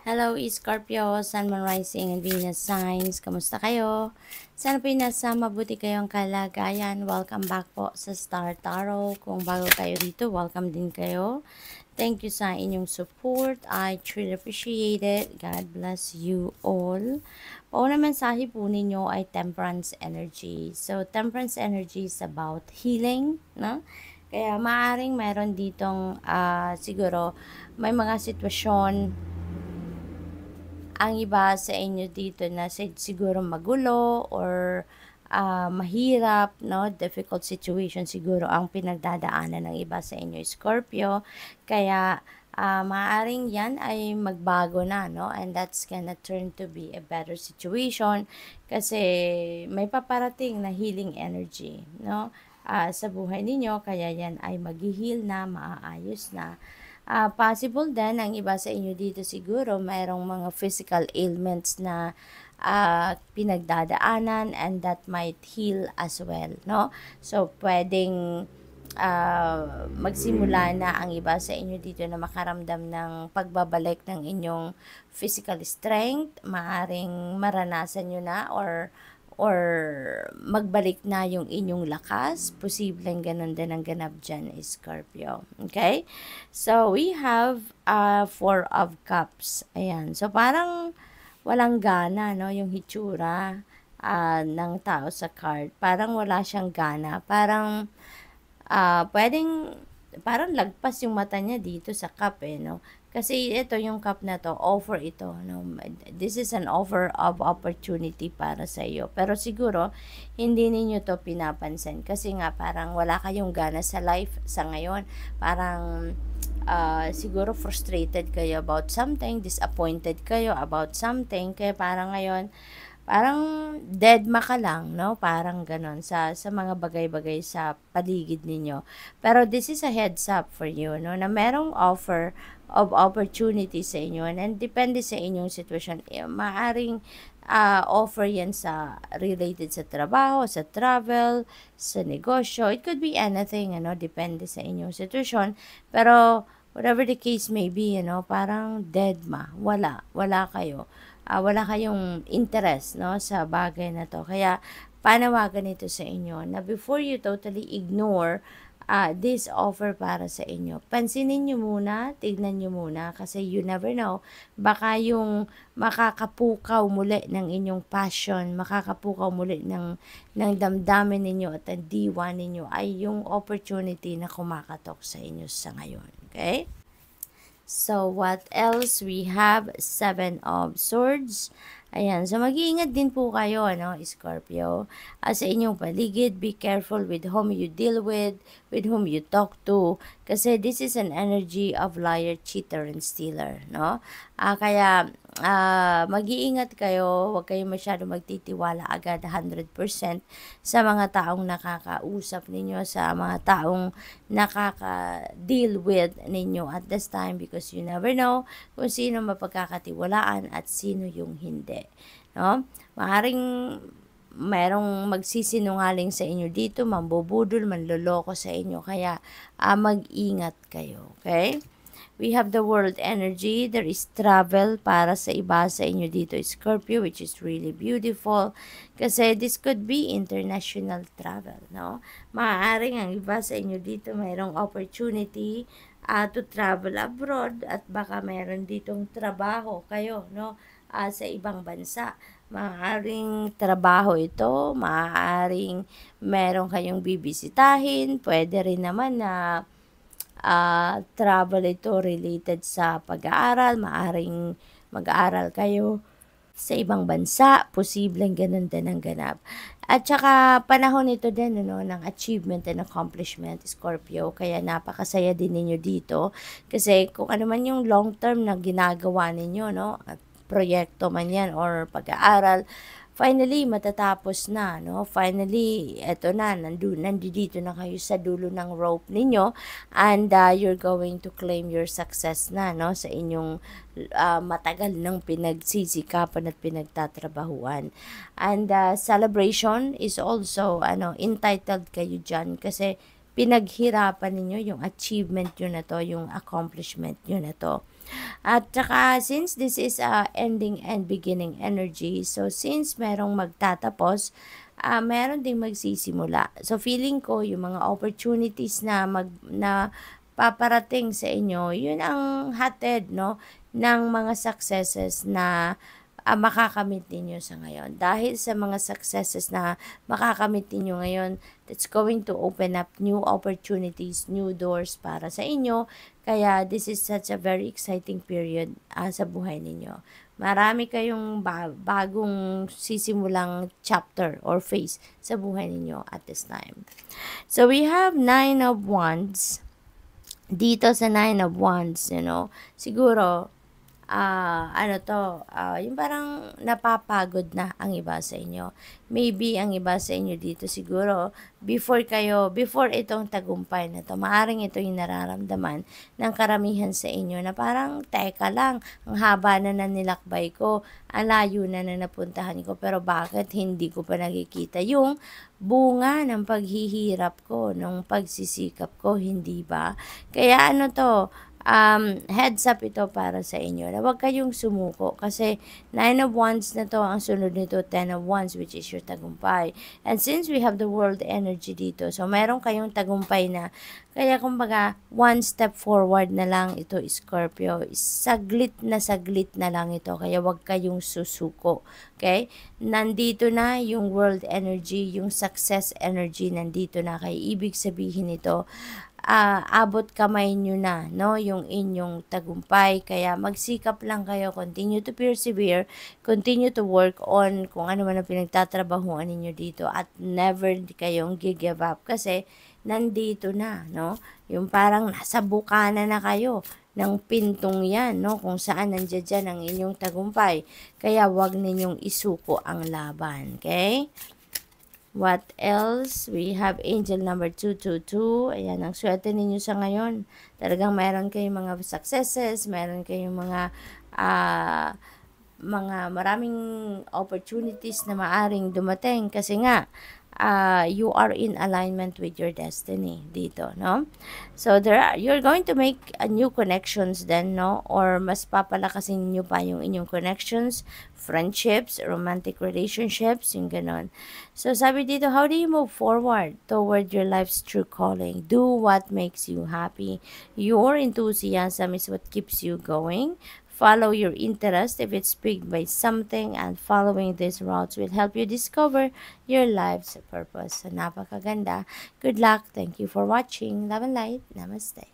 Hello, Scorpio, Sun, Moon, Rising, and Venus signs. Kamusta kayo? Sana po nasa mabuti kayong kalagayan. Welcome back po sa Star Tarot. Kung bago kayo dito, welcome din kayo. Thank you sa inyong support. I truly appreciate it. God bless you all. Una mensahe po ninyo ay temperance energy. So, temperance energy is about healing, no? Kaya maaring mayroon ditong siguro may mga sitwasyon ang iba sa inyo dito na siguro magulo or mahirap, no? Difficult situation siguro ang pinagdadaanan ng iba sa inyo, Scorpio. Kaya maaaring yan ay magbago na, no? And that's gonna turn to be a better situation kasi may paparating na healing energy, no? Sa buhay ninyo, kaya yan ay mag-heal na, maaayos na. Possible din, ang iba sa inyo dito siguro, mayroong mga physical ailments na pinagdadaanan and that might heal as well, no? So, pwedeng magsimula na ang iba sa inyo dito na makaramdam ng pagbabalik ng inyong physical strength. Maaring maranasan nyo na or magbalik na yung inyong lakas. Posibleng ganun din ang ganap dyan, Scorpio. Okay? So, we have Four of Cups. Ayan. So, parang walang gana, no? Yung hitsura ng tao sa card. Parang wala siyang gana. Parang parang lagpas yung mata niya dito sa cup no? Kasi ito, yung cup na to, offer ito, no? This is an offer of opportunity para sa iyo. Pero siguro, hindi ninyo to pinapansin. Kasi nga, parang wala kayong gana sa life sa ngayon. Parang, siguro frustrated kayo about something, disappointed kayo about something. Kaya parang ngayon, parang deadma ka lang, no? Parang ganon sa mga bagay-bagay sa paligid ninyo. Pero this is a heads up for you, no? Na merong offer of opportunity sa inyo and depende sa inyong sitwasyon. Maaring offer yan sa related sa trabaho, sa travel, sa negosyo. It could be anything, ano? Depende sa inyong sitwasyon. Pero whatever the case may be, parang deadma. Wala kayo. Wala kayong interest, no, sa bagay na to. Kaya panawagan ito sa inyo na before you totally ignore this offer para sa inyo, pansinin nyo muna, tignan nyo muna, kasi you never know, baka yung makakapukaw muli ng inyong passion, makakapukaw muli ng damdamin ninyo at ang diwa ninyo ay yung opportunity na kumakatok sa inyo sa ngayon. Okay? So, what else? We have Seven of Swords. Ayan. So, mag-iingat din po kayo, Scorpio. Sa inyong paligid, be careful with whom you deal with whom you talk to. Kasi this is an energy of liar, cheater, and stealer, no? Kaya, mag-iingat kayo. Huwag kayo masyado magtitiwala agad 100% sa mga taong nakakausap ninyo, sa mga taong nakaka-deal with ninyo at this time because you never know kung sino mapagkakatiwalaan at sino yung hindi. No? Maaaring merong magsisinungaling sa inyo dito, mambubudol, manloloko sa inyo. Kaya mag-ingat kayo. Okay? We have the world energy. There is travel para sa iba sa inyo dito, Scorpio, which is really beautiful. Kasi this could be international travel, no? Maaaring ang iba sa inyo dito mayroong opportunity to travel abroad at baka mayroon ditong trabaho kayo, no? Sa ibang bansa. Maaaring trabaho ito, maaaring meron kayong bibisitahin, pwede rin naman na travel ito related sa pag-aaral, maaring mag-aaral kayo sa ibang bansa, posibleng ganun din ang ganap. At saka panahon ito din ng achievement and accomplishment, Scorpio, kaya napakasaya din ninyo dito kasi kung ano man yung long term na ginagawa ninyo, at proyekto man yan or pag-aaral, finally, matatapos na, no? Finally, eto na, nandito na kayo sa dulo ng rope ninyo and you're going to claim your success na, no? Sa inyong matagal ng pinagsisikapan at pinagtatrabahuan. And celebration is also, entitled kayo dyan kasi pinaghirapan ninyo yung achievement nyo na to, yung accomplishment nyo na to. At saka, since this is a ending and beginning energy, so since merong magtatapos, meron ding magsisimula. So, feeling ko, yung mga opportunities na paparating sa inyo, yun ang hatid, no, ng mga successes na makakamit ninyo sa ngayon. Dahil sa mga successes na makakamit ninyo ngayon, that's going to open up new opportunities, new doors para sa inyo. Kaya this is such a very exciting period sa buhay ninyo. Marami kayong bagong sisimulang chapter or phase sa buhay ninyo at this time. So we have 9 of Wands. Dito sa 9 of Wands, siguro, yung parang napapagod na ang iba sa inyo. Maybe ang iba sa inyo dito siguro, before itong tagumpay na to, maaring ito yung nararamdaman ng karamihan sa inyo na parang, teka lang, ang haba na nilakbay ko, ang layo na napuntahan ko, pero bakit hindi ko pa nakikita yung bunga ng paghihirap ko, ng pagsisikap ko, hindi ba? Kaya heads up ito para sa inyo na huwag kayong sumuko kasi 9 of Wands na to, ang sunod nito 10 of Wands, which is your tagumpay. And since we have the world energy dito, so meron kayong tagumpay na, kaya kumbaga one step forward na lang ito, Scorpio. Saglit na lang ito, kaya huwag kayong susuko. Okay? Nandito na yung world energy, yung success energy nandito na, kaya ibig sabihin ito, abot kamay nyo na, no, yung inyong tagumpay. Kaya magsikap lang kayo, continue to persevere, continue to work on kung ano man ang pinagtatrabahuan ninyo dito at never kayong give up kasi nandito na, no, yung parang nasa bukana na kayo ng pintong yan, no, kung saan nandiyan dyan ang inyong tagumpay. Kaya wag ninyong isuko ang laban, okay? What else? We have angel number 222. Ayan, ang swerte ninyo sa ngayon. Talagang meron kayong mga successes, meron kayong mga maraming opportunities na maaring dumating kasi nga, you are in alignment with your destiny dito, no? So, you're going to make new connections then, no? Or mas papalakasin nyo pa yung inyong connections, friendships, romantic relationships, yung ganon. So, sabi dito, how do you move forward toward your life's true calling? Do what makes you happy. Your enthusiasm is what keeps you going. Follow your interest if it's piqued by something, and following these routes will help you discover your life's purpose. So, napakaganda. Good luck. Thank you for watching. Love and light. Namaste.